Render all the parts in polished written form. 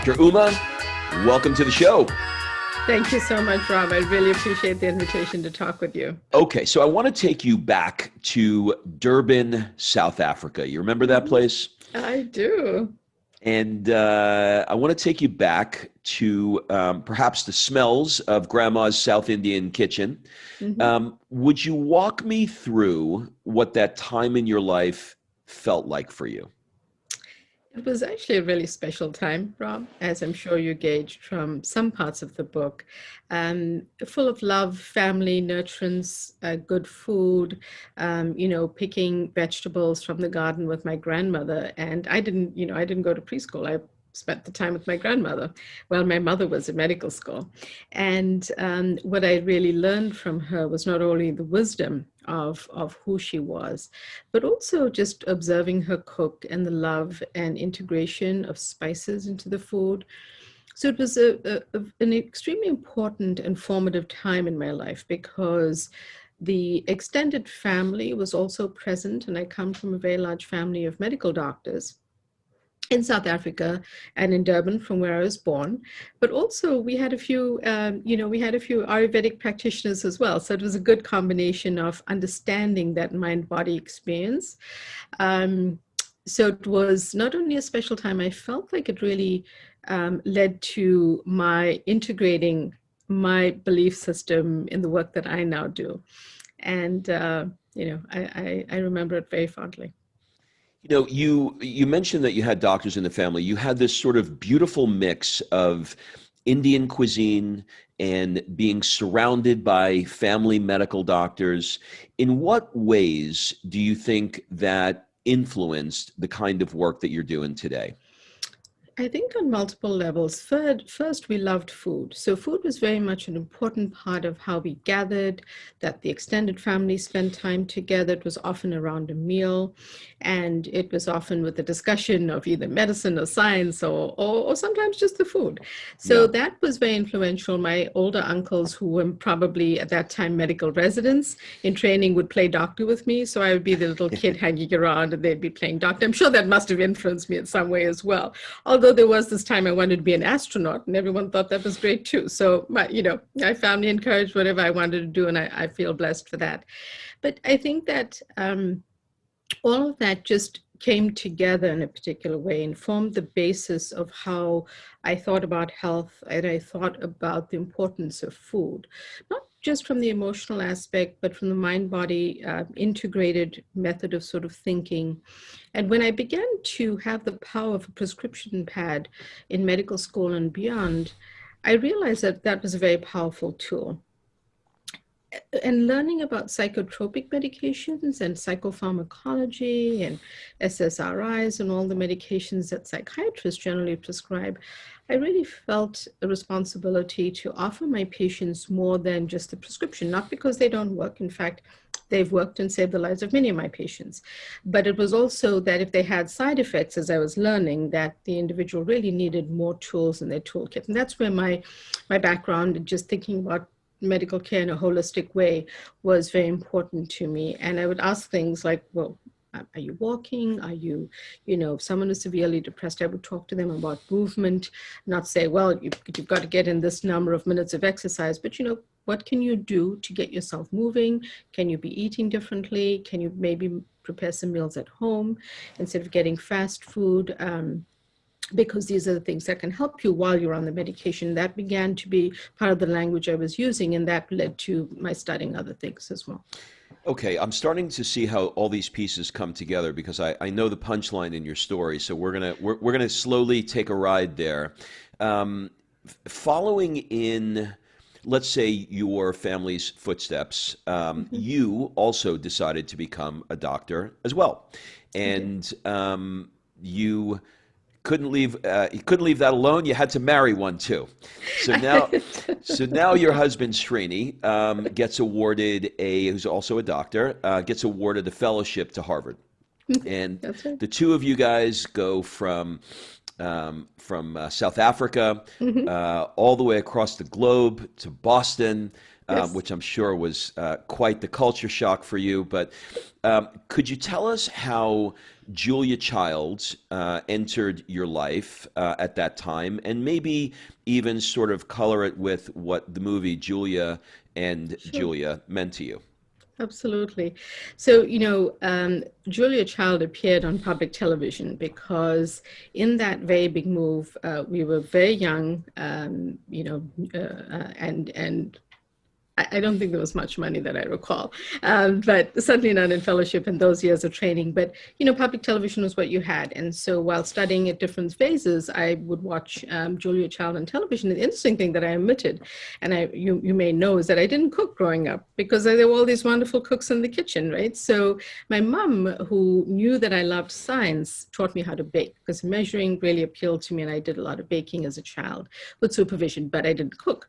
Dr. Uma, welcome to the show. Thank you so much, Rob. I really appreciate the invitation to talk with you. Okay, so I want to take you back to Durban, South Africa. You remember that place? I do. And I want to take you back to perhaps the smells of Grandma's South Indian kitchen. Would you walk me through what that time in your life felt like for you? It was actually a really special time, Rob, as I'm sure you gauged from some parts of the book. Full of love, family, nurturance, good food, picking vegetables from the garden with my grandmother. And I didn't go to preschool. I spent the time with my grandmother while my mother was in medical school. And what I really learned from her was not only the wisdom of who she was, but also just observing her cook and the love and integration of spices into the food. So it was an extremely important and formative time in my life because the extended family was also present, and I come from a very large family of medical doctors in South Africa and in Durban, from where I was born. But also we had a few Ayurvedic practitioners as well. So it was a good combination of understanding that mind-body experience. So it was not only a special time, I felt like it really led to my integrating my belief system in the work that I now do. And, I remember it very fondly. You mentioned that you had doctors in the family. You had this sort of beautiful mix of Indian cuisine and being surrounded by family medical doctors. In what ways do you think that influenced the kind of work that you're doing today? I think on multiple levels. First, we loved food. So food was very much an important part of how we gathered, that the extended family spent time together. It was often around a meal, and it was often with the discussion of either medicine or science or sometimes just the food. So that was very influential. My older uncles, who were probably at that time medical residents in training, would play doctor with me. So I would be the little kid hanging around and they'd be playing doctor. I'm sure that must have influenced me in some way as well. Although there was this time I wanted to be an astronaut, and everyone thought that was great too. So my family encouraged whatever I wanted to do, and I feel blessed for that. But I think that all of that just came together in a particular way and formed the basis of how I thought about health, and I thought about the importance of food, not just from the emotional aspect, but from the mind-body integrated method of sort of thinking. And when I began to have the power of a prescription pad in medical school and beyond, I realized that that was a very powerful tool. And learning about psychotropic medications and psychopharmacology and SSRIs and all the medications that psychiatrists generally prescribe, I really felt a responsibility to offer my patients more than just the prescription, not because they don't work. In fact, they've worked and saved the lives of many of my patients. But it was also that if they had side effects, as I was learning, that the individual really needed more tools in their toolkit. And that's where my background, just thinking about medical care in a holistic way, was very important to me. And I would ask things like, well, are you walking? Are you, if someone is severely depressed, I would talk to them about movement, not say, well, you've got to get in this number of minutes of exercise, but what can you do to get yourself moving? Can you be eating differently? Can you maybe prepare some meals at home instead of getting fast food? Because these are the things that can help you while you're on the medication. That began to be part of the language I was using, and that led to my studying other things as well. Okay, I'm starting to see how all these pieces come together because I know the punchline in your story. So we're gonna slowly take a ride there. Following in, let's say, your family's footsteps, you also decided to become a doctor as well, and you couldn't leave that alone. You had to marry one too. So now your husband Srini gets awarded who's also a doctor, gets awarded a fellowship to Harvard, and That's right. the two of you guys go from South Africa all the way across the globe to Boston. Yes. which I'm sure was quite the culture shock for you. But could you tell us how Julia Childs entered your life at that time, and maybe even sort of color it with what the movie Julia and Sure. Julia meant to you? Absolutely. So, Julia Child appeared on public television because in that very big move, we were very young, and I don't think there was much money that I recall, but certainly not in fellowship in those years of training. But, public television was what you had. And so while studying at different phases, I would watch Julia Child on television. And the interesting thing that I omitted, and you may know, is that I didn't cook growing up because there were all these wonderful cooks in the kitchen, right? So my mom, who knew that I loved science, taught me how to bake because measuring really appealed to me. And I did a lot of baking as a child with supervision, but I didn't cook.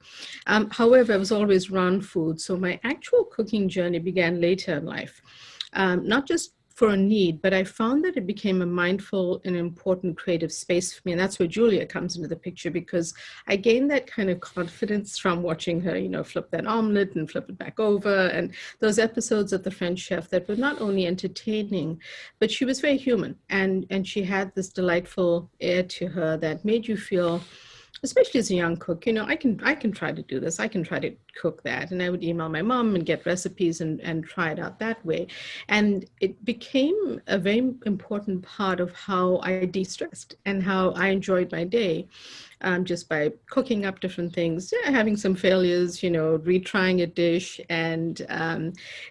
However, I was always around food. So my actual cooking journey began later in life, not just for a need, but I found that it became a mindful and important creative space for me. And that's where Julia comes into the picture because I gained that kind of confidence from watching her, flip that omelet and flip it back over. And those episodes of The French Chef that were not only entertaining, but she was very human. And she had this delightful air to her that made you feel, especially as a young cook, I can try to do this. I can try to cook that. And I would email my mom and get recipes and try it out that way. And it became a very important part of how I de-stressed and how I enjoyed my day. Just by cooking up different things, having some failures, retrying a dish and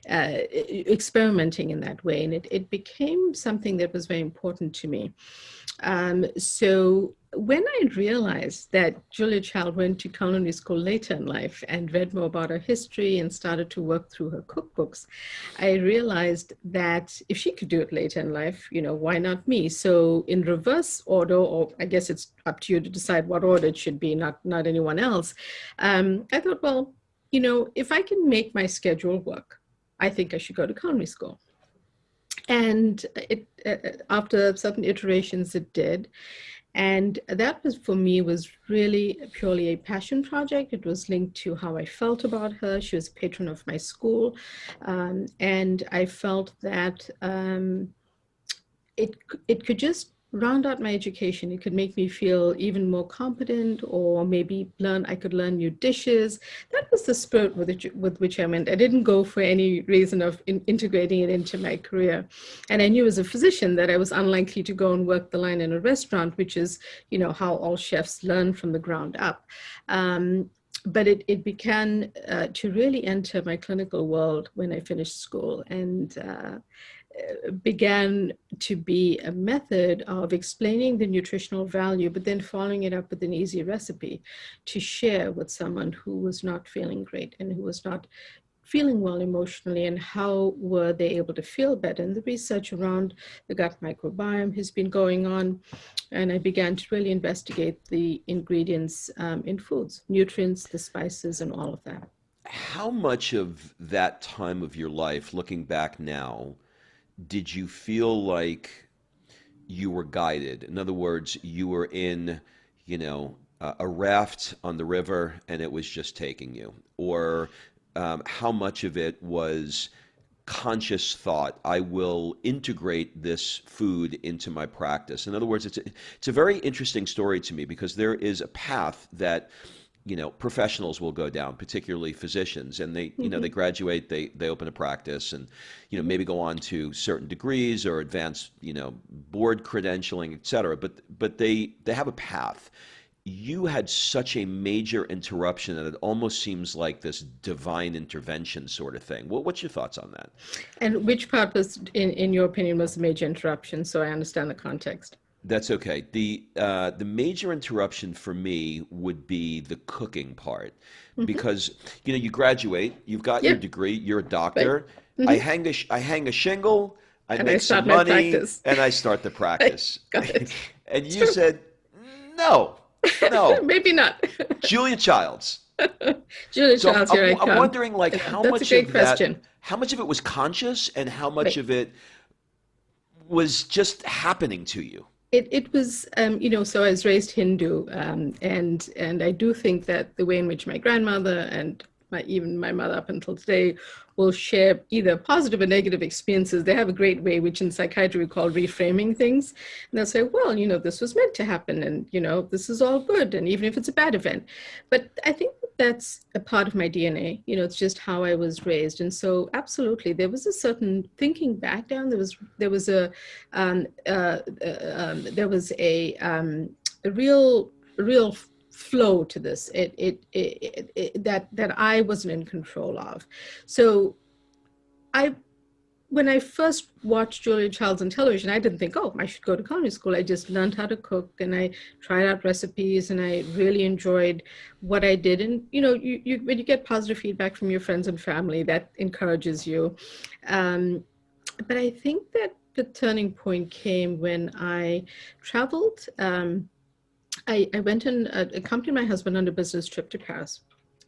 experimenting in that way. And it became something that was very important to me. So when I realized that Julia Child went to culinary school later in life and read more about her history and started to work through her cookbooks, I realized that if she could do it later in life, why not me? So in reverse order, or I guess it's up to you to decide what order it should be, not anyone else. I thought, well, if I can make my schedule work, I think I should go to culinary school. And after certain iterations, it did. And that was, for me, was really purely a passion project. It was linked to how I felt about her. She was a patron of my school. And I felt that it could just round out my education. It could make me feel even more competent, or maybe I could learn new dishes. That was the spirit with which I went. I didn't go for any reason of integrating it into my career. And I knew as a physician that I was unlikely to go and work the line in a restaurant, which is, how all chefs learn from the ground up. But it began to really enter my clinical world when I finished school, and began to be a method of explaining the nutritional value, but then following it up with an easy recipe to share with someone who was not feeling great and who was not feeling well emotionally, and how were they able to feel better. And the research around the gut microbiome has been going on, and I began to really investigate the ingredients in foods, nutrients, the spices, and all of that. How much of that time of your life, looking back now, did you feel like you were guided? In other words, you were in, a raft on the river and it was just taking you? Or how much of it was conscious thought? I will integrate this food into my practice. In other words, it's a very interesting story to me because there is a path that professionals will go down, particularly physicians, and they, they graduate, they open a practice and, maybe go on to certain degrees or advanced, board credentialing, et cetera. But they have a path. You had such a major interruption that it almost seems like this divine intervention sort of thing. What's your thoughts on that? And which part was, in your opinion, was a major interruption? So I understand the context. That's okay. The major interruption for me would be the cooking part, because you graduate, you've got your Yep. degree, you're a Right. doctor. I Mhm. hang a shingle, I And I make some start my money, practice. and I start the Right. practice. Got it. And It's you true. said, no, no, Maybe not. Julia Childs. Julia So Childs, here I I'm come. wondering, like, That's a great question. how much of it was conscious, and how much Right. of it was just happening to you? It was, so I was raised Hindu, and I do think that the way in which my grandmother and even my mother up until today will share either positive or negative experiences. They have a great way, which in psychiatry we call reframing things. And they'll say, well, this was meant to happen, and, this is all good, and even if it's a bad event. But I think that's a part of my DNA. It's just how I was raised. And so absolutely, there was a certain thinking back down. There was a real flow to this, that I wasn't in control of. So when I first watched Julia Childs on television, I didn't think, oh, I should go to culinary school. I just learned how to cook, and I tried out recipes, and I really enjoyed what I did. And, when you get positive feedback from your friends and family, that encourages you. But I think that the turning point came when I traveled. I went and accompanied my husband on a business trip to Paris.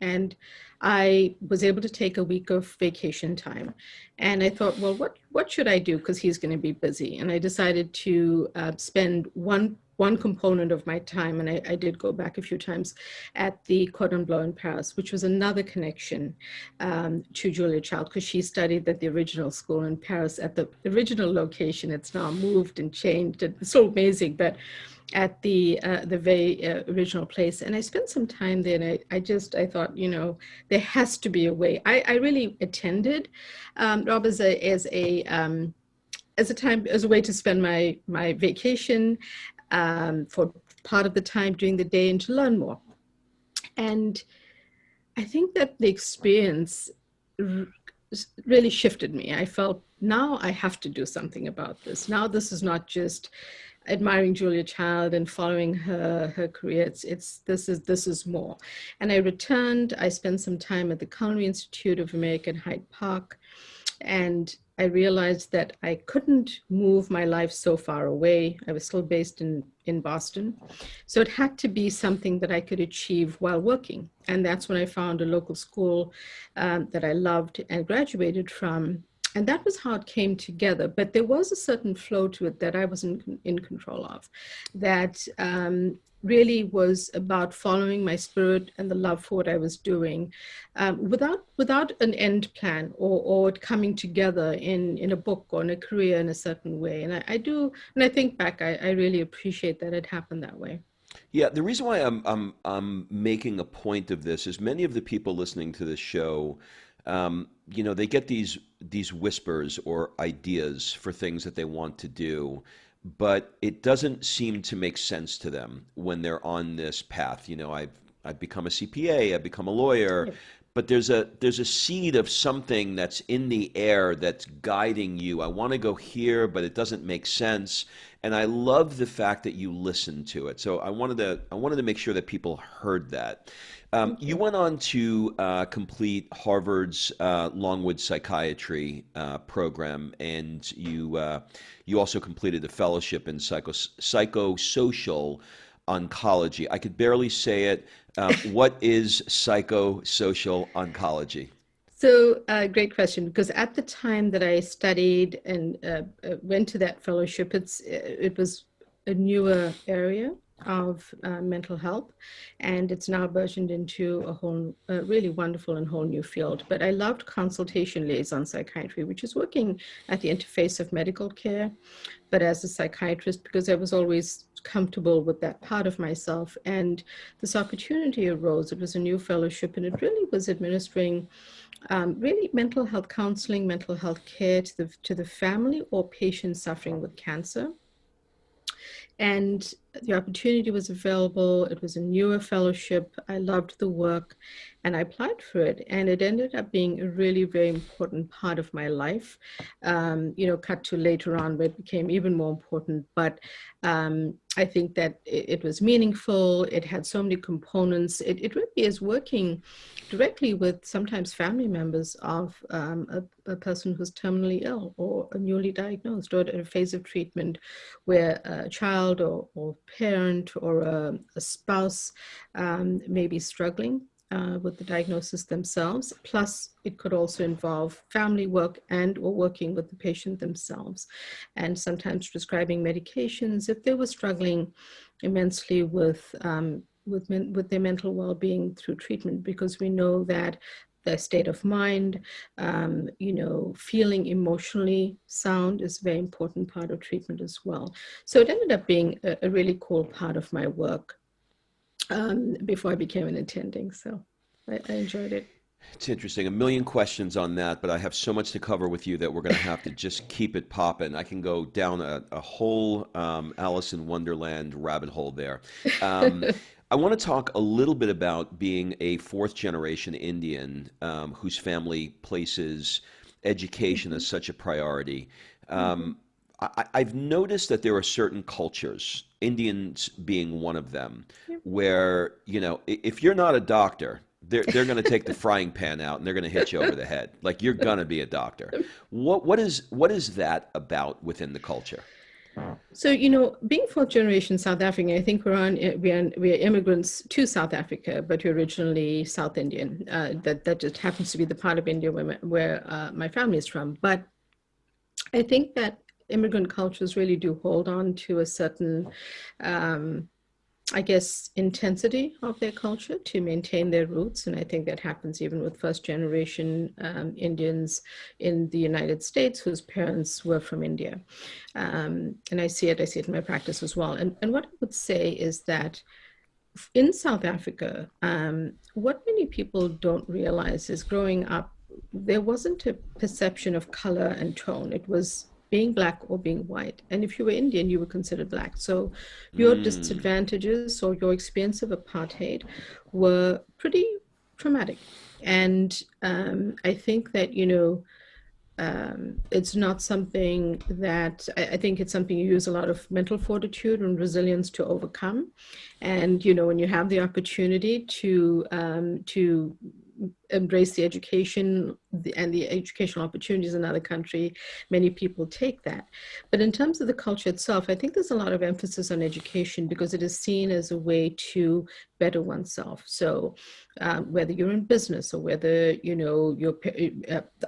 And I was able to take a week of vacation time. And I thought, well, what should I do? Because he's going to be busy. And I decided to spend one component of my time, and I did go back a few times, at the Cordon Bleu in Paris, which was another connection to Julia Child, because she studied at the original school in Paris at the original location. It's now moved and changed. It's so amazing, but at the very original place. And I spent some time there, and I thought, there has to be a way. I really attended, Rob, as a way to spend my vacation, for part of the time during the day, and to learn more. And I think that the experience really shifted me. I felt, now I have to do something about this. Now this is not just admiring Julia Child and following her career. This is more. And I returned. I spent some time at the Culinary Institute of America in Hyde Park, and I realized that I couldn't move my life so far away. I was still based in Boston. So it had to be something that I could achieve while working. And that's when I found a local school that I loved and graduated from. And that was how it came together. But there was a certain flow to it that I wasn't in control of, that really was about following my spirit and the love for what I was doing, without an end plan or it coming together in a book or in a career in a certain way. And I think back, I really appreciate that it happened that way. Yeah, the reason why I'm making a point of this is many of the people listening to this show, they get these whispers or ideas for things that they want to do, but it doesn't seem to make sense to them when they're on this path. I've become a CPA, I've become a lawyer, Yeah. but there's a seed of something that's in the air that's guiding you. I want to go here, but it doesn't make sense. And I love the fact that you listen to it. So I wanted to make sure that people heard that. You went on to complete Harvard's Longwood Psychiatry program, and you also completed a fellowship in psychosocial oncology. I could barely say it. What is psychosocial oncology? So, great question, because at the time that I studied and went to that fellowship, it was a newer area of mental health, and it's now burgeoned into a whole really wonderful and whole new field. But I loved consultation liaison psychiatry, which is working at the interface of medical care, but as a psychiatrist, because I was always comfortable with that part of myself. And this opportunity arose. It was a new fellowship, and it really was administering really mental health counseling, mental health care to the family or patients suffering with cancer. And the opportunity was available. It was a newer fellowship. I loved the work, and I applied for it. And it ended up being a really very important part of my life. Cut to later on where it became even more important. But I think that it was meaningful. It had so many components. It really is working directly with sometimes family members of a person who's terminally ill or a newly diagnosed, or at a phase of treatment where a child or parent or a spouse may be struggling with the diagnosis themselves. Plus, it could also involve family work and or working with the patient themselves, and sometimes prescribing medications if they were struggling immensely with their mental well-being through treatment, because we know that their state of mind, feeling emotionally sound is a very important part of treatment as well. So it ended up being a really cool part of my work before I became an attending. So I enjoyed it. It's interesting. A million questions on that, but I have so much to cover with you that we're going to have to just keep it popping. I can go down a whole Alice in Wonderland rabbit hole there. Um, I want to talk a little bit about being a fourth generation Indian whose family places education Mhm, as such a priority. mhm. Um, I've noticed that there are certain cultures, Indians being one of them, Yep. where, if you're not a doctor, they're going to take the frying pan out and they're going to hit you over the head. Like you're going to be a doctor. What is that about within the culture? So, being fourth generation South African, I think we are immigrants to South Africa, but we're originally South Indian. That just happens to be the part of India where my family is from. But I think that immigrant cultures really do hold on to a certain um, I guess, intensity of their culture to maintain their roots. And I think that happens even with first generation Indians in the United States whose parents were from India. And I see it in my practice as well. And what I would say is that in South Africa, what many people don't realize is growing up, there wasn't a perception of color and tone. It was being black or being white. And if you were Indian, you were considered black. So your Mm, disadvantages or your experience of apartheid were pretty traumatic. And I think that, it's not something that I think it's something you use a lot of mental fortitude and resilience to overcome. And when you have the opportunity to embrace the education and the educational opportunities in another country, many people take that. But in terms of the culture itself, I think there's a lot of emphasis on education because it is seen as a way to better oneself. So whether you're in business or whether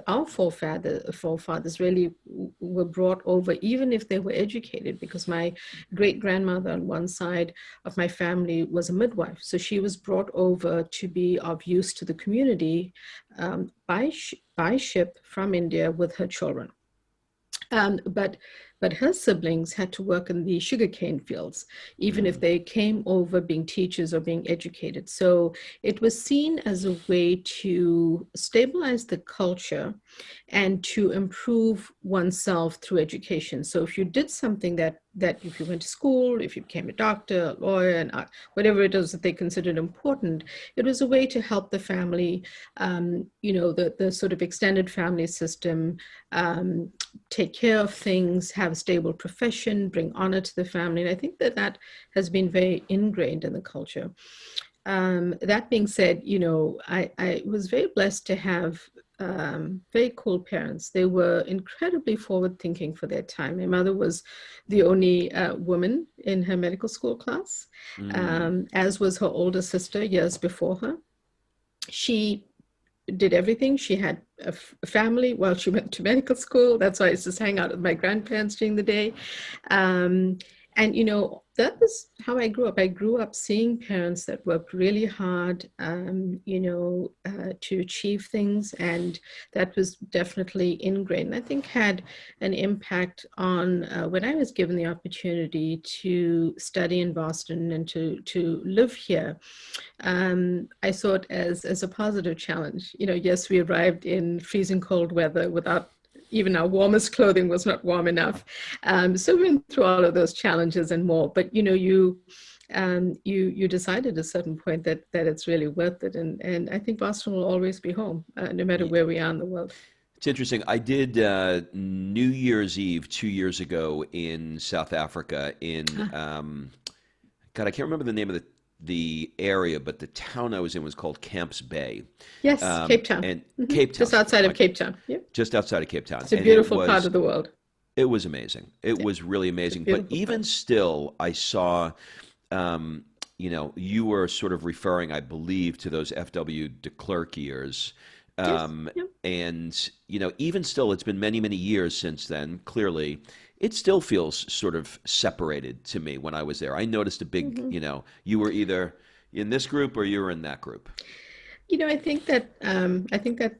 our forefathers really were brought over, even if they were educated, because my great grandmother on one side of my family was a midwife, so she was brought over to be of use to the community by ship from India with her children. But her siblings had to work in the sugarcane fields, even if mm, they came over being teachers or being educated. So it was seen as a way to stabilize the culture and to improve oneself through education. So if you did something that if you went to school, if you became a doctor, a lawyer, and whatever it is that they considered important, it was a way to help the family, the sort of extended family system, take care of things, have a stable profession, bring honor to the family. And I think that has been very ingrained in the culture. That being said, I was very blessed to have very cool parents. They were incredibly forward thinking for their time. My mother was the only woman in her medical school class, mm. as was her older sister years before her. She did everything. She had a family while she went to medical school. That's why I used to hang out with my grandparents during the day. Um, and that was how I grew up. I grew up seeing parents that worked really hard, to achieve things, and that was definitely ingrained. And I think had an impact on when I was given the opportunity to study in Boston and to live here. I saw it as a positive challenge. Yes, we arrived in freezing cold weather without even our warmest clothing was not warm enough. So we went through all of those challenges and more. But you decided at a certain point that it's really worth it. And I think Boston will always be home, no matter where we are in the world. It's interesting. I did New Year's Eve 2 years ago in South Africa in Ah, God, I can't remember the name of the area, but the town I was in was called Camps Bay, yes, Cape Town. and Cape Town, Just outside of my, Cape Town. Yeah, just outside of Cape Town, it's a and it beautiful part was of the world. it was amazing. It Yeah, was really it's a amazing. But beautiful even part. still, I saw, you were sort of referring, I believe, to those FW de Klerk years. Yes. Um, Yeah. and, even still, it's been many, many years since then. Clearly, it still feels sort of separated to me when I was there. I noticed a big, Mhm. you were either in this group or you were in that group. I think that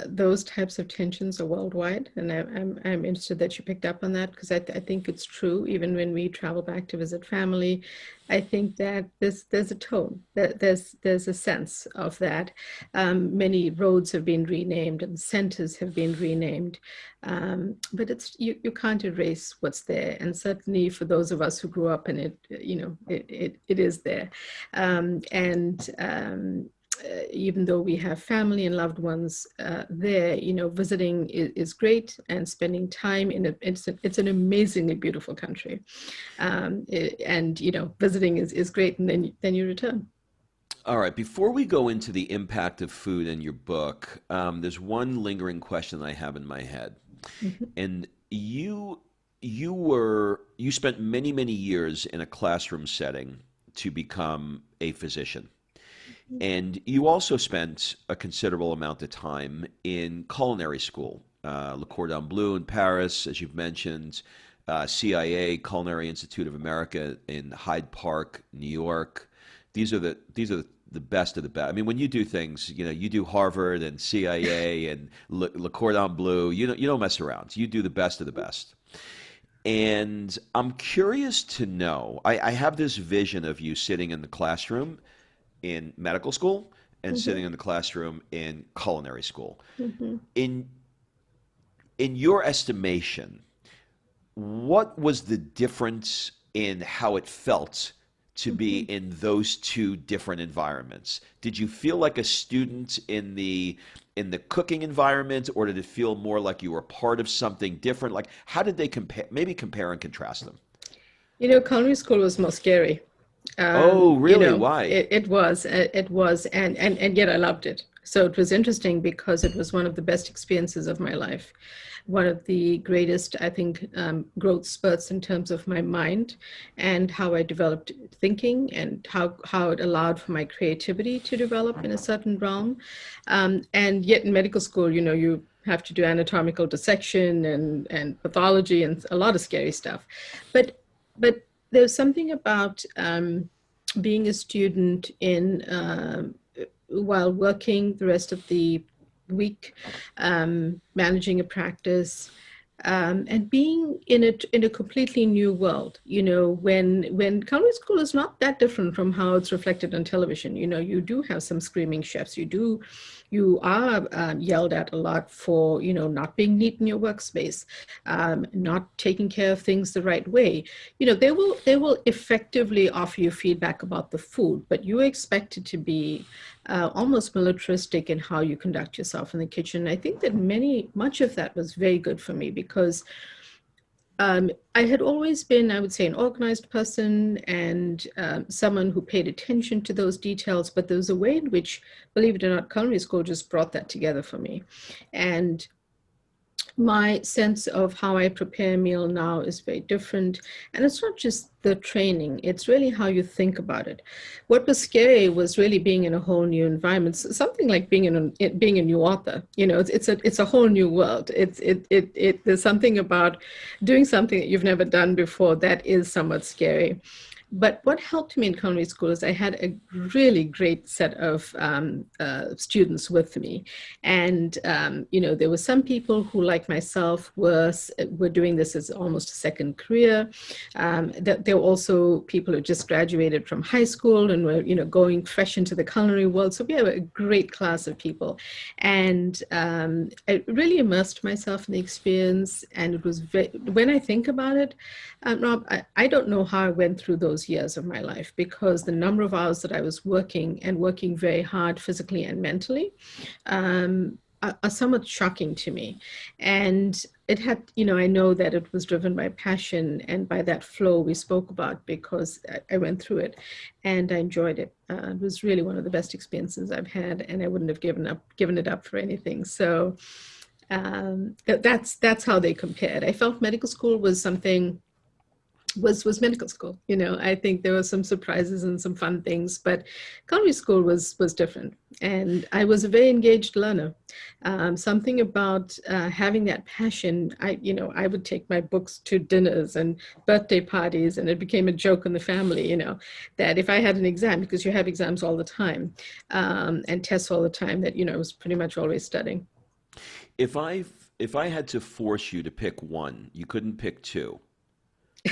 those types of tensions are worldwide, and I'm interested that you picked up on that because I think it's true. Even when we travel back to visit family, I think that there's a tone, that there's a sense of that. Many roads have been renamed and centers have been renamed, but you can't erase what's there. And certainly for those of us who grew up in it, it is there, and even though we have family and loved ones there, visiting is great, and spending time in it's an amazingly beautiful country, and visiting is great, and then you return. All right, before we go into the impact of food in your book, there's one lingering question that I have in my head. Mhm. And you spent many, many years in a classroom setting to become a physician. And you also spent a considerable amount of time in culinary school, Le Cordon Bleu in Paris, as you've mentioned, CIA, Culinary Institute of America in Hyde Park, New York. These are the best of the best. I mean, when you do things, you do Harvard and CIA and Le Cordon Bleu. You don't mess around. You do the best of the best. And I'm curious to know. I have this vision of you sitting in the classroom in medical school and Mhm. sitting in the classroom in culinary school. Mhm. In in your estimation, what was the difference in how it felt to be Mhm. in those two different environments? Did you feel like a student in the cooking environment, or did it feel more like you were part of something different? Like, how did they compare? Maybe compare and contrast them. Culinary school was more scary. Oh, really? Why? It was, and yet I loved it. So it was interesting because it was one of the best experiences of my life, one of the greatest, I think, growth spurts in terms of my mind and how I developed thinking, and how it allowed for my creativity to develop in a certain realm. And yet in medical school, you have to do anatomical dissection and pathology and a lot of scary stuff. But there's something about being a student in while working the rest of the week, managing a practice, and being in a completely new world. When culinary school is not that different from how it's reflected on television. You do have some screaming chefs. You are yelled at a lot for not being neat in your workspace, not taking care of things the right way. They will effectively offer you feedback about the food, but you are expected to be almost militaristic in how you conduct yourself in the kitchen. I think that much of that was very good for me because I had always been, I would say, an organized person, and someone who paid attention to those details. But there was a way in which, believe it or not, culinary school just brought that together for me. And my sense of how I prepare a meal now is very different. And it's not just the training, it's really how you think about it. What was scary was really being in a whole new environment. Something like being a new author. It's a whole new world. There's something about doing something that you've never done before that is somewhat scary. But what helped me in culinary school is I had a really great set of students with me, and there were some people who, like myself, were doing this as almost a second career. That there were also people who just graduated from high school and were going fresh into the culinary world. So we have a great class of people, and I really immersed myself in the experience. And it was when I think about it, Rob, I don't know how I went through those years of my life, because the number of hours that I was working, and working very hard physically and mentally, are somewhat shocking to me. And I know that it was driven by passion and by that flow we spoke about, because I went through it and I enjoyed it. It was really one of the best experiences I've had, and I wouldn't have given it up for anything. So that's how they compared. I felt medical school was something was medical school. You know, I think there were some surprises and some fun things, but culinary school was different, and I was a very engaged learner. Something about having that passion. I would take my books to dinners and birthday parties, and it became a joke in the family. You know, that if I had an exam, because you have exams all the time, and tests all the time, that I was pretty much always studying. If I had to force you to pick one, you couldn't pick two,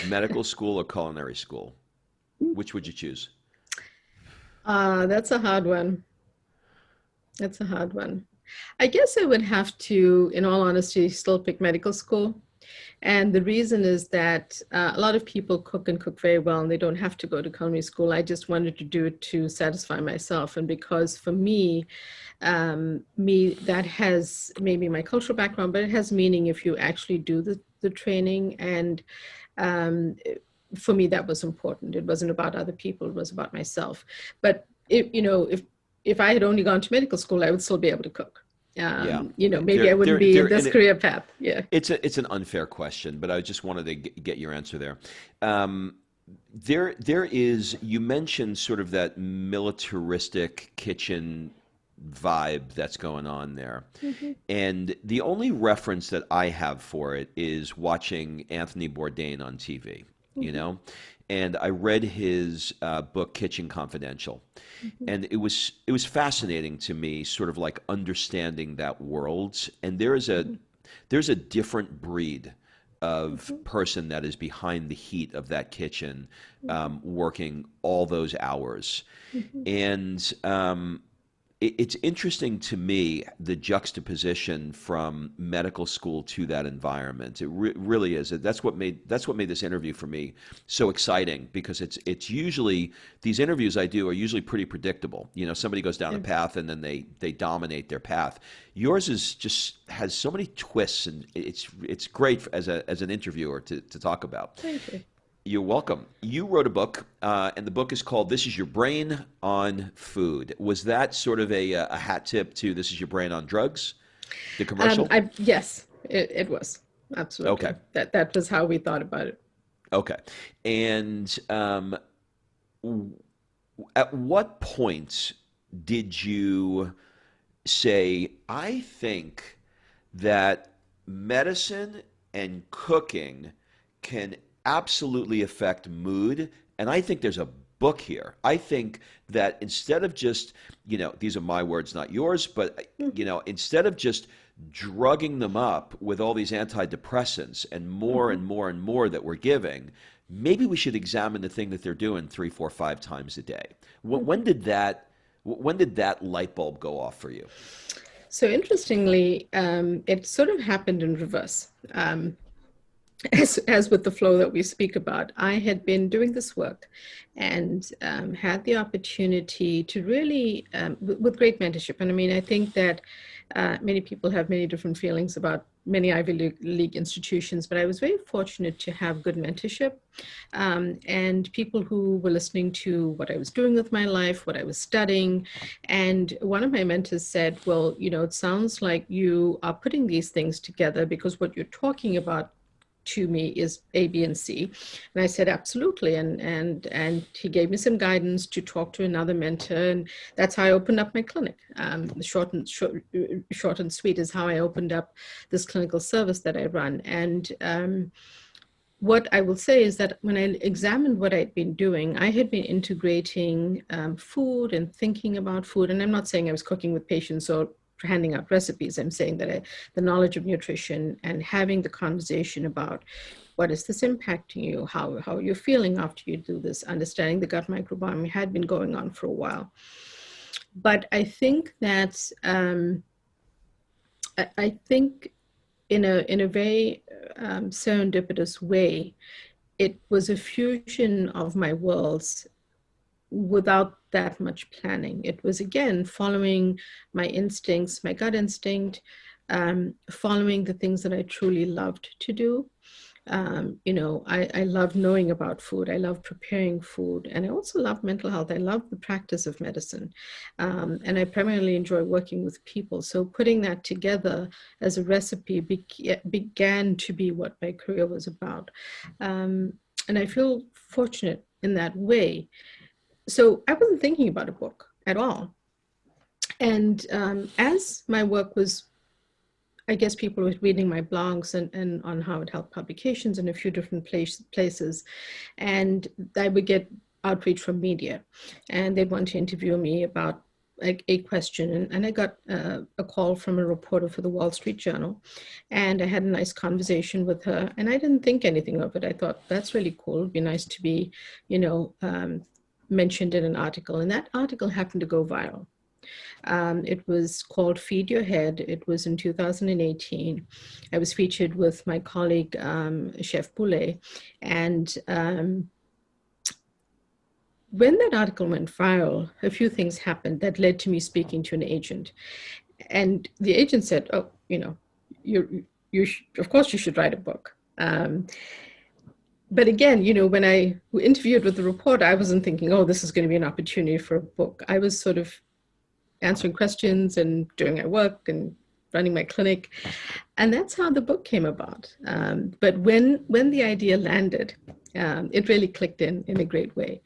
medical school or culinary school, which would you choose? That's a hard one. That's a hard one. I guess I would have to, in all honesty, still pick medical school. And the reason is that a lot of people cook and cook very well, and they don't have to go to culinary school. I just wanted to do it to satisfy myself. And because for me, that has maybe my cultural background, but it has meaning if you actually do the training. And um, for me, that was important. It wasn't about other people, it was about myself. But if I had only gone to medical school, I would still be able to cook. Yeah, Maybe I wouldn't be in this and career path. Yeah. it's an unfair question, but I just wanted to get your answer there. Um, there is, you mentioned sort of that militaristic kitchen vibe that's going on there. Mhm. And the only reference that I have for it is watching Anthony Bourdain on TV, you Mhm. know? And I read his book Kitchen Confidential, Mhm. and it was fascinating to me, sort of like understanding that world. And there's a different breed of Mhm. person that is behind the heat of that kitchen, Mhm. working all those hours. Mhm. And it's interesting to me, the juxtaposition from medical school to that environment. It really is. That's what made this interview for me so exciting, because it's usually, these interviews I do are usually pretty predictable. You know, somebody goes down a Yeah. path and then they dominate their path. Yours is just has so many twists, and it's great as an interviewer to talk about. Thank you. You're welcome. You wrote a book, and the book is called "This Is Your Brain on Food." Was that sort of a hat tip to "This Is Your Brain on Drugs," the commercial? Yes, it was Okay, absolutely that was how we thought about it. okay. And at what point did you say, "I think that medicine and cooking can absolutely affect mood, and I think there's a book here. I think that instead of just, these are my words, not yours, but, Mhm. instead of just drugging them up with all these antidepressants and more Mhm. and more and more that we're giving, maybe we should examine the thing that they're doing three, four, five times a day." When Mhm. did that light bulb go off for you? So interestingly, it sort of happened in reverse. As with the flow that we speak about, I had been doing this work and had the opportunity to really, with great mentorship. And I mean, I think that many people have many different feelings about many Ivy League institutions, but I was very fortunate to have good mentorship and people who were listening to what I was doing with my life, what I was studying. And one of my mentors said, well, it sounds like you are putting these things together because what you're talking about to me is A, B, and C. And I said, absolutely. And he gave me some guidance to talk to another mentor. And that's how I opened up my clinic. The short and sweet is how I opened up this clinical service that I run. And what I will say is that when I examined what I'd been doing, I had been integrating food and thinking about food. And I'm not saying I was cooking with patients or handing out recipes. I'm saying that the knowledge of nutrition and having the conversation about what is this impacting you, how you're feeling after you do this, understanding the gut microbiome had been going on for a while. But I think that I think in a very serendipitous way, it was a fusion of my worlds without that much planning. It was again following my instincts, my gut instinct, following the things that I truly loved to do. I love knowing about food. I love preparing food. And I also love mental health. I love the practice of medicine. And I primarily enjoy working with people. So putting that together as a recipe began to be what my career was about. Um, And I feel fortunate in that way. So I wasn't thinking about a book at all. And as my work was, I guess people were reading my blogs and on Harvard Health Publications in a few different places. And I would get outreach from media, and they'd want to interview me about like a question. And I got a call from a reporter for the Wall Street Journal, and I had a nice conversation with her. And I didn't think anything of it. I thought, that's really cool. It'd be nice to be, mentioned in an article. And that article happened to go viral. It was called Feed Your Head. It was in 2018. I was featured with my colleague, Chef Poulet. And when that article went viral, a few things happened that led to me speaking to an agent. And the agent said, oh, of course you should write a book. But again, when I interviewed with the reporter, I wasn't thinking, oh, this is going to be an opportunity for a book. I was sort of answering questions and doing my work and running my clinic. And that's how the book came about. But when the idea landed, it really clicked in a great way.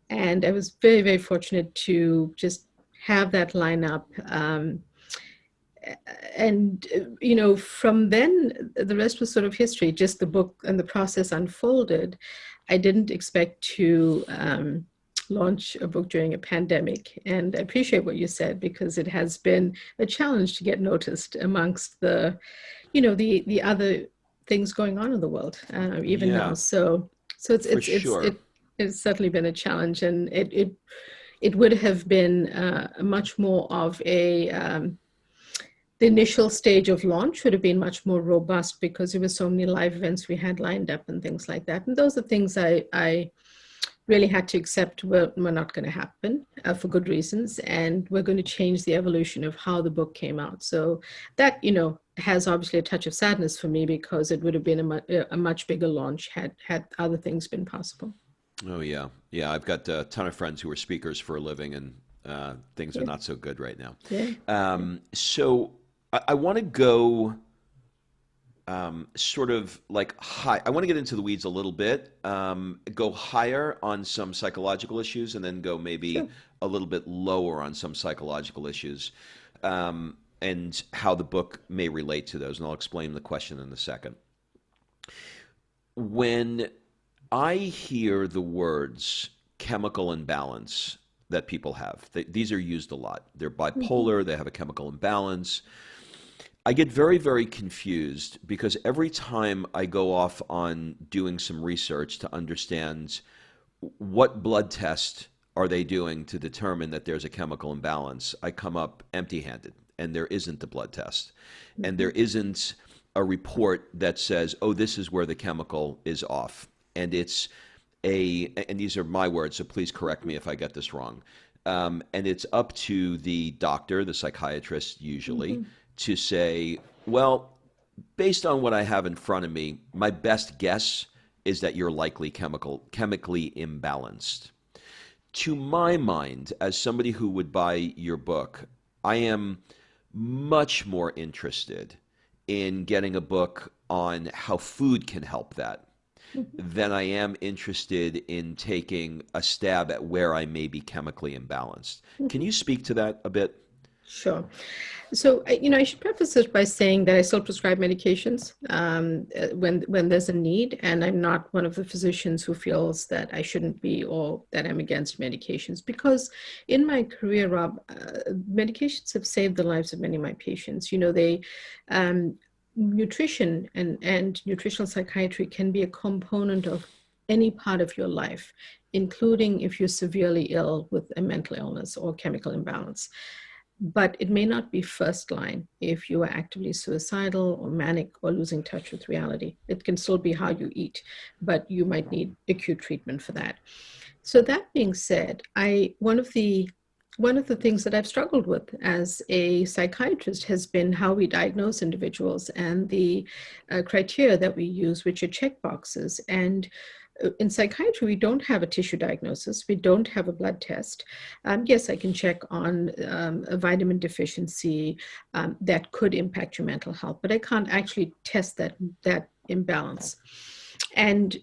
And I was very, very fortunate to just have that line up. From then, the rest was sort of history. Just the book and the process unfolded. I didn't expect to launch a book during a pandemic. And I appreciate what you said, because it has been a challenge to get noticed amongst the other things going on in the world, even now. So it's certainly been a challenge, and it would have been much more of a the initial stage of launch would have been much more robust, because there were so many live events we had lined up and things like that. And those are things I really had to accept were not going to happen for good reasons. And we're going to change the evolution of how the book came out. So that, has obviously a touch of sadness for me, because it would have been a much bigger launch had other things been possible. Oh, yeah. Yeah, I've got a ton of friends who are speakers for a living, and things are not so good right now. Yeah. So I want to go sort of like high. I want to get into the weeds a little bit, go higher on some psychological issues, and then go maybe Sure. a little bit lower on some psychological issues, and how the book may relate to those. And I'll explain the question in a second. When I hear the words chemical imbalance that people have, these are used a lot. They're bipolar, they have a chemical imbalance. I get very, very confused, because every time I go off on doing some research to understand what blood test are they doing to determine that there's a chemical imbalance, I come up empty-handed, and there isn't a blood test. And there isn't a report that says, oh, this is where the chemical is off. And and these are my words, so please correct me if I get this wrong. And it's up to the doctor, the psychiatrist usually, to say, well, based on what I have in front of me, my best guess is that you're likely chemically imbalanced. To my mind, as somebody who would buy your book, I am much more interested in getting a book on how food can help that than I am interested in taking a stab at where I may be chemically imbalanced. Can you speak to that a bit? Sure. So, I should preface this by saying that I still prescribe medications when there's a need, and I'm not one of the physicians who feels that I shouldn't be, or that I'm against medications, because in my career, Rob, medications have saved the lives of many of my patients. Nutrition and nutritional psychiatry can be a component of any part of your life, including if you're severely ill with a mental illness or chemical imbalance. But it may not be first line if you are actively suicidal or manic or losing touch with reality. It can still be how you eat, but you might need acute treatment for that. So that being said, one of the things that I've struggled with as a psychiatrist has been how we diagnose individuals and the criteria that we use, which are check boxes. And in psychiatry, we don't have a tissue diagnosis. We don't have a blood test. Yes, I can check on a vitamin deficiency that could impact your mental health, but I can't actually test that imbalance. And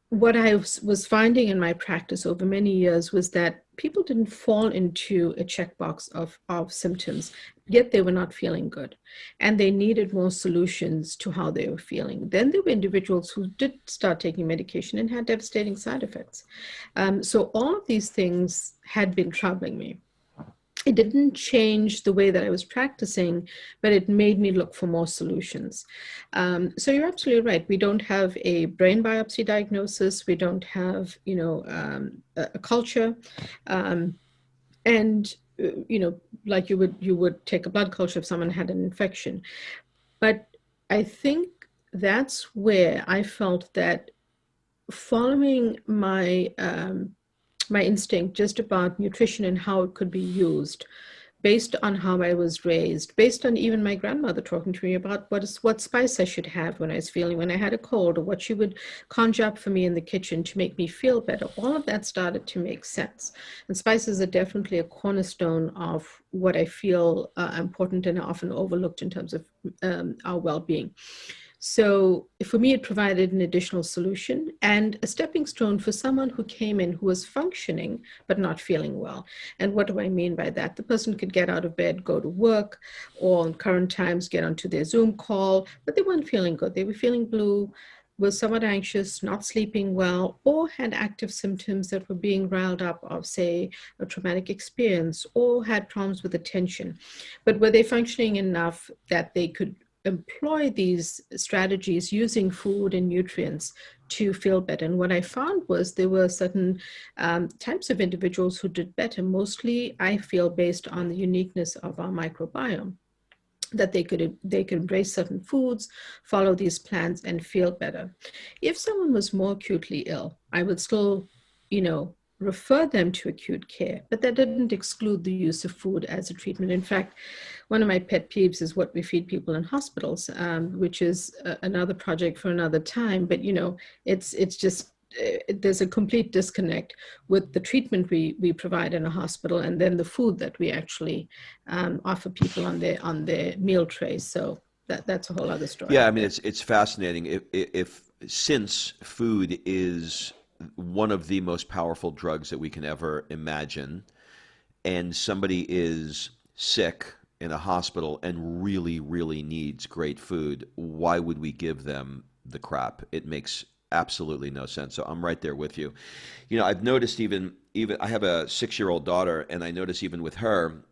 what I was finding in my practice over many years was that people didn't fall into a checkbox of symptoms, yet they were not feeling good. And they needed more solutions to how they were feeling. Then there were individuals who did start taking medication and had devastating side effects. So all of these things had been troubling me. It didn't change the way that I was practicing, but it made me look for more solutions. So you're absolutely right. We don't have a brain biopsy diagnosis. We don't have, a culture, um, and like you would take a blood culture if someone had an infection. But I think that's where I felt that following my instinct just about nutrition and how it could be used based on how I was raised, based on even my grandmother talking to me about what spice I should have when I was feeling when I had a cold, or what she would conjure up for me in the kitchen to make me feel better. All of that started to make sense. And spices are definitely a cornerstone of what I feel important and often overlooked in terms of our well-being. So for me, it provided an additional solution and a stepping stone for someone who came in who was functioning but not feeling well. And what do I mean by that? The person could get out of bed, go to work, or in current times get onto their Zoom call, but they weren't feeling good. They were feeling blue, were somewhat anxious, not sleeping well, or had active symptoms that were being riled up of, say, a traumatic experience, or had problems with attention. But were they functioning enough that they could employ these strategies using food and nutrients to feel better? And what I found was there were certain types of individuals who did better, mostly I feel based on the uniqueness of our microbiome, that they could embrace certain foods, follow these plans, and feel better. If someone was more acutely ill, I would still, refer them to acute care, but that didn't exclude the use of food as a treatment. In fact, one of my pet peeves is what we feed people in hospitals, which is another project for another time. But it's just there's a complete disconnect with the treatment we provide in a hospital and then the food that we actually offer people on their meal trays. So that's a whole other story. Yeah, I mean, it's fascinating. If since food is one of the most powerful drugs that we can ever imagine, and somebody is sick in a hospital and really, really needs great food, why would we give them the crap? It makes absolutely no sense. So I'm right there with you. I've noticed even I have a 6-year-old daughter, and I notice even with her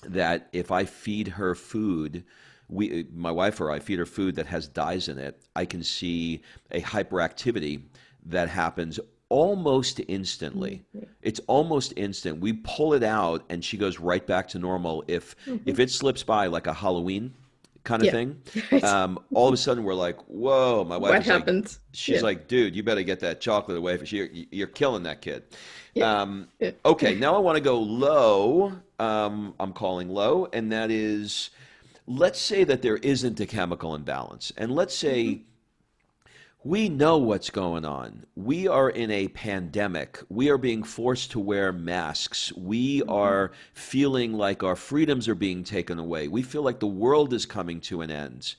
that if I feed her food, my wife or I feed her food that has dyes in it, I can see a hyperactivity that happens almost instantly. It's almost instant. We pull it out and she goes right back to normal. If it slips by like a Halloween kind of thing, all of a sudden we're like, whoa, my wife What is happens? she's like, dude, you better get that chocolate away from you're killing that kid. Yeah. Okay, now I want to go low. I'm calling low, and that is, let's say that there isn't a chemical imbalance, and let's say we know what's going on. We are in a pandemic. We are being forced to wear masks. We are feeling like our freedoms are being taken away. We feel like the world is coming to an end.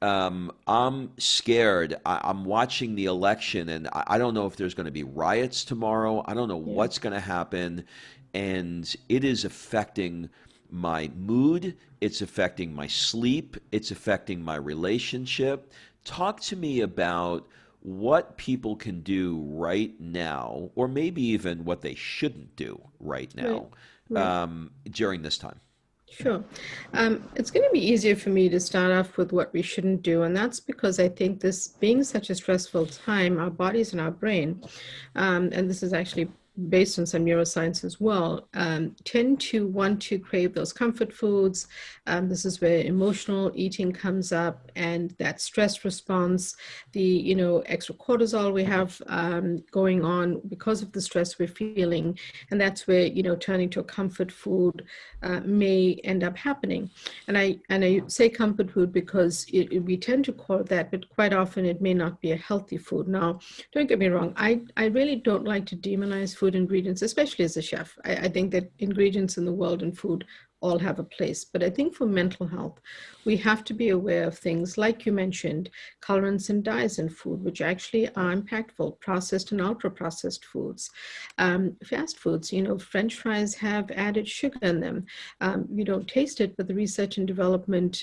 I'm scared. I'm watching the election, and I don't know if there's going to be riots tomorrow. I don't know what's going to happen. And it is affecting my mood. It's affecting my sleep. It's affecting my relationship. Talk to me about what people can do right now, or maybe even what they shouldn't do right now during this time. Sure. It's going to be easier for me to start off with what we shouldn't do. And that's because I think this being such a stressful time, our bodies and our brain, and this is actually based on some neuroscience as well, tend to want to crave those comfort foods. This is where emotional eating comes up, and that stress response, the extra cortisol we have going on because of the stress we're feeling, and that's where turning to a comfort food may end up happening. And I say comfort food because we tend to call it that, but quite often it may not be a healthy food. Now, don't get me wrong, I really don't like to demonize food ingredients, especially as a chef. I think that ingredients in the world and food all have a place. But I think for mental health, we have to be aware of things like you mentioned, colorants and dyes in food, which actually are impactful, processed and ultra processed foods. Fast foods, French fries have added sugar in them. You don't taste it, but the research and development,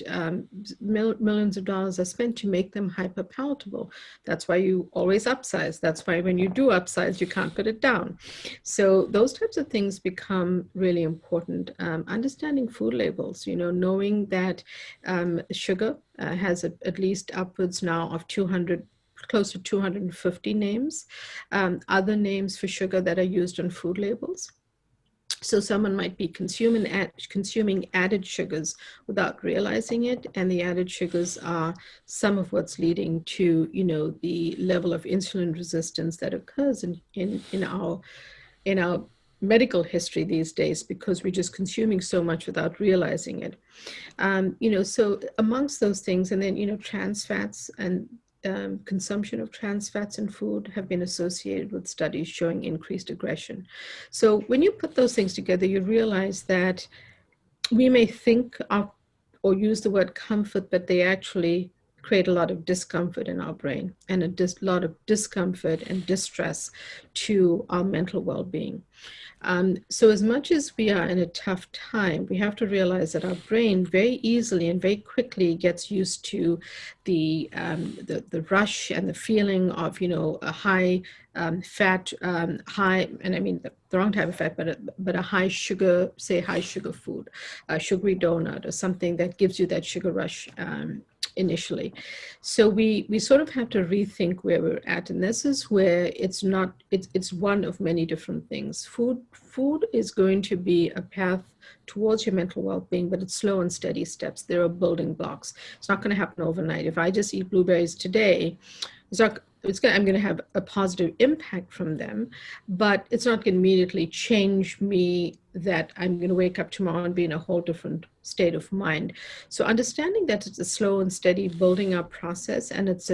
millions of dollars are spent to make them hyper palatable. That's why you always upsize. That's why when you do upsize, you can't put it down. So those types of things become really important. Understanding food labels, knowing that sugar has at least upwards now of 200, close to 250 names, other names for sugar that are used on food labels. So someone might be consuming added sugars without realizing it, and the added sugars are some of what's leading to, the level of insulin resistance that occurs in our medical history these days, because we're just consuming so much without realizing it. So amongst those things, and then, trans fats and consumption of trans fats in food have been associated with studies showing increased aggression. So when you put those things together, you realize that we may think of or use the word comfort, but they actually create a lot of discomfort in our brain, and a lot of discomfort and distress to our mental well-being. So as much as we are in a tough time, we have to realize that our brain very easily and very quickly gets used to the rush and the feeling of, a high fat, high, and I mean the wrong type of fat, but a high sugar, say high sugar food, a sugary donut or something that gives you that sugar rush initially. So we sort of have to rethink where we're at. And this is where it's one of many different things. Food is going to be a path towards your mental well-being, but it's slow and steady steps. There are building blocks. It's not going to happen overnight. If I just eat blueberries today, I'm going to have a positive impact from them, but it's not going to immediately change me that I'm going to wake up tomorrow and be in a whole different state of mind. So understanding that it's a slow and steady building up process, and it's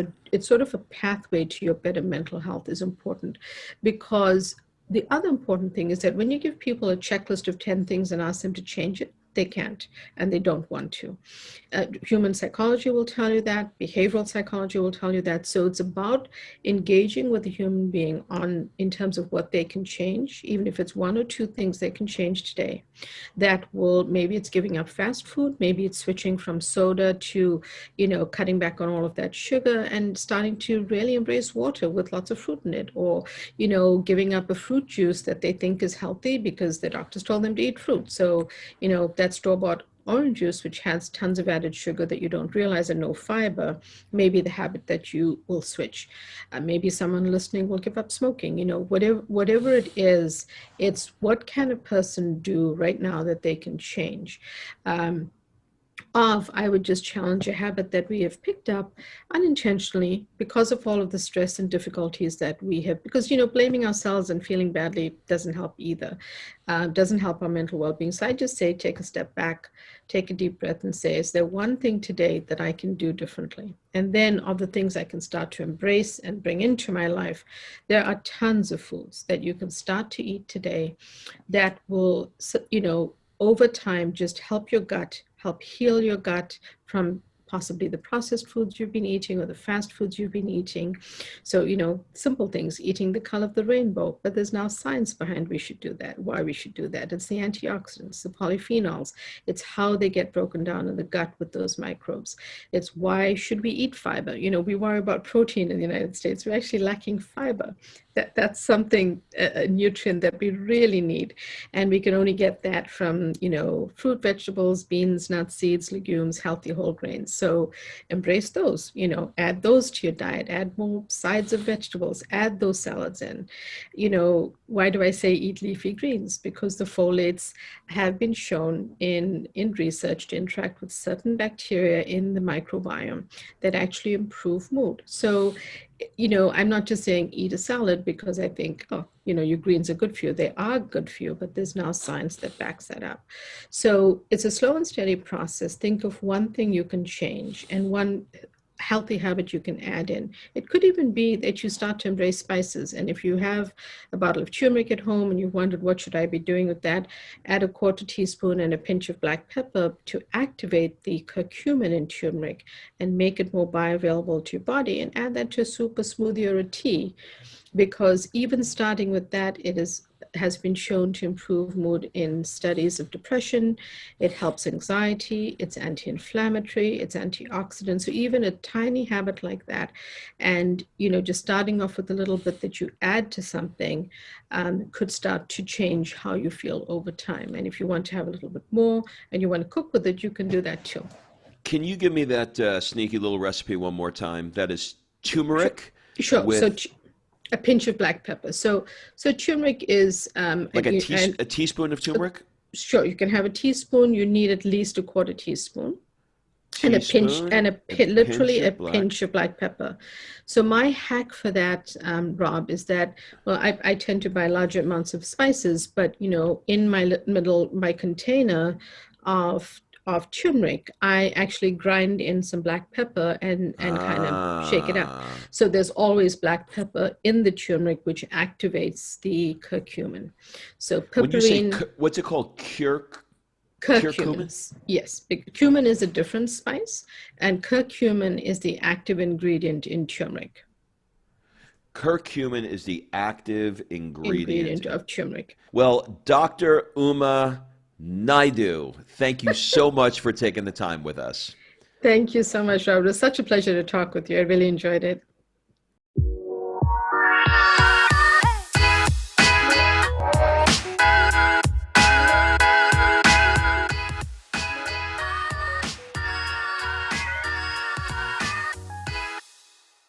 sort of a pathway to your better mental health is important, because the other important thing is that when you give people a checklist of 10 things and ask them to change it, they can't, and they don't want to. Human psychology will tell you that, behavioral psychology will tell you that. So it's about engaging with the human being in terms of what they can change, even if it's one or two things they can change today. Maybe it's giving up fast food, maybe it's switching from soda to, cutting back on all of that sugar and starting to really embrace water with lots of fruit in it, or, giving up a fruit juice that they think is healthy because the doctors told them to eat fruit. So, that store-bought orange juice, which has tons of added sugar that you don't realize and no fiber, may be the habit that you will switch. Maybe someone listening will give up smoking. Whatever it is, it's what can a person do right now that they can change. I would just challenge a habit that we have picked up unintentionally because of all of the stress and difficulties that we have, because, blaming ourselves and feeling badly doesn't help either, doesn't help our mental well-being. So I just say, take a step back, take a deep breath and say, is there one thing today that I can do differently? And then of the things I can start to embrace and bring into my life, there are tons of foods that you can start to eat today that will, over time, just help your gut, help heal your gut from possibly the processed foods you've been eating or the fast foods you've been eating. So, simple things, eating the color of the rainbow, but there's now science behind why we should do that. It's the antioxidants, the polyphenols. It's how they get broken down in the gut with those microbes. It's why should we eat fiber? We worry about protein in the United States. We're actually lacking fiber. That's something, a nutrient that we really need. And we can only get that from, fruit, vegetables, beans, nuts, seeds, legumes, healthy whole grains. So embrace those, add those to your diet, add more sides of vegetables, add those salads in. Why do I say eat leafy greens? Because the folates have been shown in research to interact with certain bacteria in the microbiome that actually improve mood. So I'm not just saying eat a salad because I think, your greens are good for you. They are good for you, but there's now science that backs that up. So it's a slow and steady process. Think of one thing you can change and one healthy habit you can add in. It could even be that you start to embrace spices. And if you have a bottle of turmeric at home and you wondered what should I be doing with that, add a quarter teaspoon and a pinch of black pepper to activate the curcumin in turmeric and make it more bioavailable to your body, and add that to a soup, a smoothie, or a tea. Because even starting with that, has been shown to improve mood in studies of depression. It helps anxiety, it's anti-inflammatory, it's antioxidant. So even a tiny habit like that, and just starting off with a little bit that you add to something, could start to change how you feel over time. And if you want to have a little bit more and you want to cook with it, you can do that too. Can you give me that sneaky little recipe one more time? That is turmeric Sure. So with a pinch of black pepper. So turmeric is like a teaspoon of turmeric? Sure, you can have a teaspoon. You need at least a quarter teaspoon. And a pinch, Teaspoon, and literally a black. pinch of black pepper. So my hack for that, Rob, is that, well, I tend to buy larger amounts of spices, but in my container of turmeric, I actually grind in some black pepper and kind of shake it up. Ah. So there's always black pepper in the turmeric, which activates the curcumin. So When you say, piperine. what's it called? Curcumin? Curcumin, yes. Cumin is a different spice, and curcumin is the active ingredient in turmeric. Curcumin is the active ingredient. Of turmeric. Well, Dr. Uma Naidoo, thank you so much for taking the time with us. Thank you so much, Rob. It was such a pleasure to talk with you. I really enjoyed it.